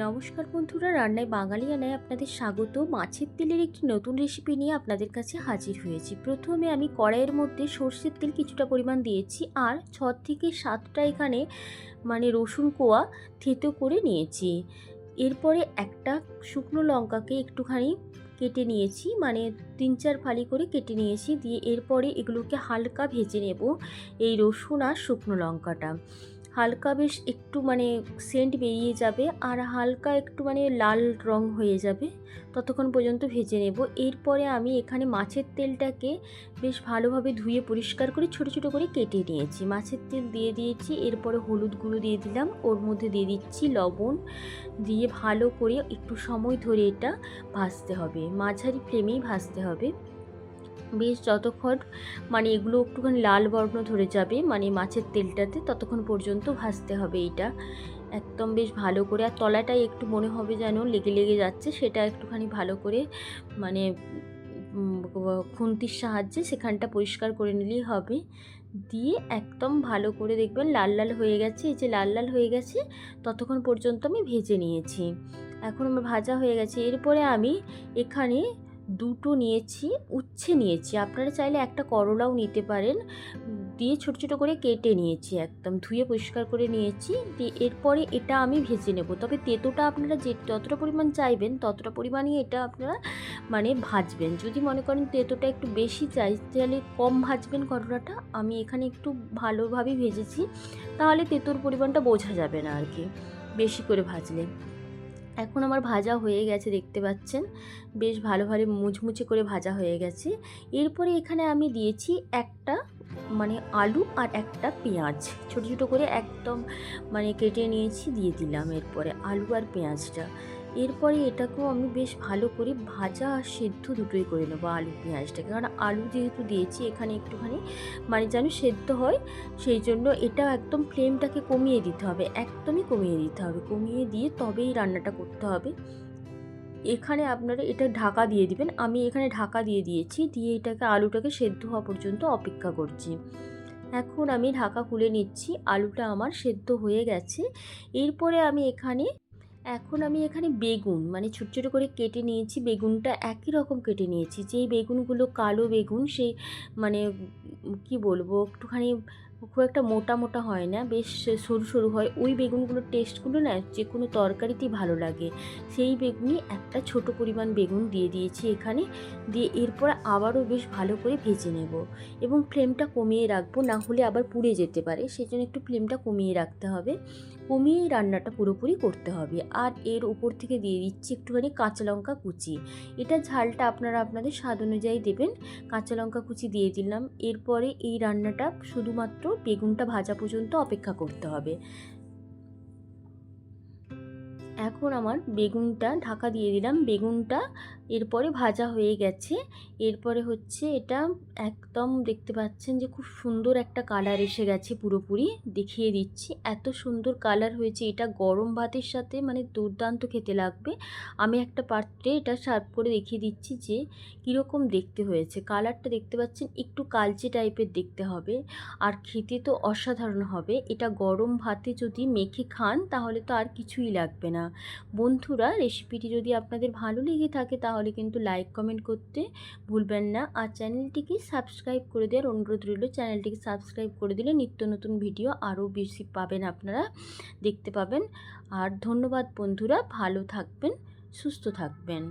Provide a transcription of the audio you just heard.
নমস্কার বন্ধুরা, রান্নায় বাঙালিয়ানায় আপনাদের স্বাগত। মাছের তেলের একটি নতুন রেসিপি নিয়ে আপনাদের কাছে হাজির হয়েছি। প্রথমে আমি কড়াইয়ের মধ্যে সর্ষের তেল কিছুটা পরিমাণ দিয়েছি, আর 6 থেকে 7টা এখানে রসুন কোয়া থেতো করে নিয়েছি। এরপরে একটা শুকনো লঙ্কাকে একটুখানি কেটে নিয়েছি, 3-4 ফালি করে কেটে নিয়েছি। দিয়ে এরপরে এগুলোকে হালকা ভেজে নেব। এই রসুন আর শুকনো লঙ্কাটা হালকা বেশ একটু সেন্ট বেরিয়ে যাবে, আর হালকা একটু লাল রং হয়ে যাবে, ততক্ষণ পর্যন্ত ভেজে নেব। এরপরে আমি এখানে মাছের তেলটাকে বেশ ভালোভাবে ধুয়ে পরিষ্কার করে ছোট ছোট করে কেটে নিয়েছি। মাছের তেল দিয়ে দিয়েছি, এরপরে হলুদ গুঁড়ো দিয়ে দিলাম, ওর মধ্যে দিয়ে দিচ্ছি লবণ, দিয়ে ভালো করে একটু সময় ধরে এটা ভাজতে হবে, মাঝারি ফ্লেমেই ভাজতে হবে। বেশ যতক্ষণ এগুলো একটুখানি লাল বর্ণ ধরে যাবে মাছের তেলটাতে, ততক্ষণ পর্যন্ত ভাজতে হবে এটা একদম বেশ ভালো করে। আর তলাটাই একটু মনে হবে যেন লেগে লেগে যাচ্ছে, সেটা একটুখানি ভালো করে মানে খুন্তির সাহায্যে সেখানটা পরিষ্কার করে নিলেই হবে। দিয়ে একদম ভালো করে দেখবেন লাল লাল হয়ে গেছে। এই যে লাল লাল হয়ে গেছে, ততক্ষণ পর্যন্ত আমি ভেজে নিয়েছি। এখন আমার ভাজা হয়ে গেছে। এরপরে আমি এখানে দুটো নিয়েছি, উচ্ছে নিয়েছি, আপনারা চাইলে একটা করলাও নিতে পারেন। দিয়ে ছোট ছোট করে কেটে নিয়েছি, একদম ধুয়ে পরিষ্কার করে নিয়েছি। দিয়ে এরপরে এটা আমি ভেজে নেব। তবে তেঁতোটা আপনারা যতটা পরিমাণ চাইবেন ততটা পরিমাণই এটা আপনারা ভাজবেন। যদি মনে করেন তেঁতোটা একটু বেশি চাই, তাহলে কম ভাজবেন করলাটা। আমি এখানে একটু ভালোভাবেই ভেজেছি, তাহলে তেঁতোর পরিমাণটা বোঝা যাবে না আর কি বেশি করে ভাজলে। এখন আমার ভাজা হয়ে গেছে, দেখতে পাচ্ছেন বেশ ভালোভাবে মুচমুচে করে ভাজা হয়ে গেছে। এরপরে এখানে আমি দিয়েছি একটা আলু আর একটা পেঁয়াজ, ছোটো ছোটো করে একদম কেটে নিয়েছি, দিয়ে দিলাম এরপরে আলু আর পেঁয়াজটা। এরপরে এটাকেও আমি বেশ ভালো করে ভাজা আর সেদ্ধ দুটোই করে নেবো আলু পেঁয়াজটাকে, কারণ আলু যেহেতু দিয়েছি এখানে একটুখানি যেন সেদ্ধ হয়, সেই জন্য এটা একদম ফ্লেমটাকে কমিয়ে দিতে হবে, একদমই কমিয়ে দিতে হবে। কমিয়ে দিয়ে তবেই রান্নাটা করতে হবে। এখানে আপনারা এটা ঢাকা দিয়ে দিবেন। আমি এখানে ঢাকা দিয়ে দিয়েছি, দিয়ে এটাকে আলুটাকে সেদ্ধ হওয়া পর্যন্ত অপেক্ষা করছি। এখন আমি ঢাকা খুলে নিচ্ছি, আলুটা আমার সেদ্ধ হয়ে গেছে। এরপরে আমি এখানে বেগুন ছোট ছোট করে কেটে নিয়েছি। বেগুনটা একই রকম কেটে নিয়েছি, যেই বেগুনগুলো কালো বেগুন, সেই কি বলবো, একটুখানি খুব একটা মোটা মোটা হয় না, বেশ সরু সরু হয়। ওই বেগুনগুলোর টেস্টগুলো না যে কোনো তরকারিতেই ভালো লাগে। সেই বেগুনই একটা ছোট পরিমাণ বেগুন দিয়ে দিয়েছি এখানে। দিয়ে এরপর আবারও বেশ ভালো করে ভেজে নেব, এবং ফ্লেমটা কমিয়ে রাখবো, না হলে আবার পুড়ে যেতে পারে। সেই জন্য একটু ফ্লেমটা কমিয়ে রাখতে হবে, কমিয়েই রান্নাটা পুরোপুরি করতে হবে। আর এর উপর থেকে দিয়ে দিচ্ছি একটুখানি কাঁচা লঙ্কা কুচি। এটা ঝালটা আপনারা আপনাদের স্বাদ অনুযায়ী দেবেন। কাঁচা লঙ্কা কুচি দিয়ে দিলাম। এরপরে এই রান্নাটা শুধুমাত্র বেগুনটা ভাজা পর্যন্ত অপেক্ষা করতে হবে। এখন আমার বেগুনটা ঢাকা দিয়ে দিলাম, বেগুনটা এরপরে ভাজা হয়ে গেছে। এরপরে হচ্ছে এটা একদম দেখতে পাচ্ছেন যে খুব সুন্দর একটা কালার এসে গেছে, পুরোপুরি দেখিয়ে দিচ্ছি। এত সুন্দর কালার হয়েছে, এটা গরম ভাতের সাথে দুর্দান্ত খেতে লাগবে। আমি একটা পাত্রে এটা সার্ভ করে দেখিয়ে দিচ্ছি যে কীরকম দেখতে হয়েছে। কালারটা দেখতে পাচ্ছেন, একটু কালচে টাইপের দেখতে হবে, আর খেতে তো অসাধারণ হবে। এটা গরম ভাতে যদি মেখে খান তাহলে তো আর কিছুই লাগবে না। বন্ধুরা, রেসিপিটি যদি আপনাদের ভালো লেগে থাকে তাহলে কিন্তু লাইক কমেন্ট করতে ভুলবেন না, আর চ্যানেলটিকে সাবস্ক্রাইব করে দেওয়ার অনুরোধ রইল। চ্যানেলটিকে সাবস্ক্রাইব করে দিলে নিত্য নতুন ভিডিও আরও বেশি পাবেন, আপনারা দেখতে পাবেন। আর ধন্যবাদ বন্ধুরা, ভালো থাকবেন, সুস্থ থাকবেন।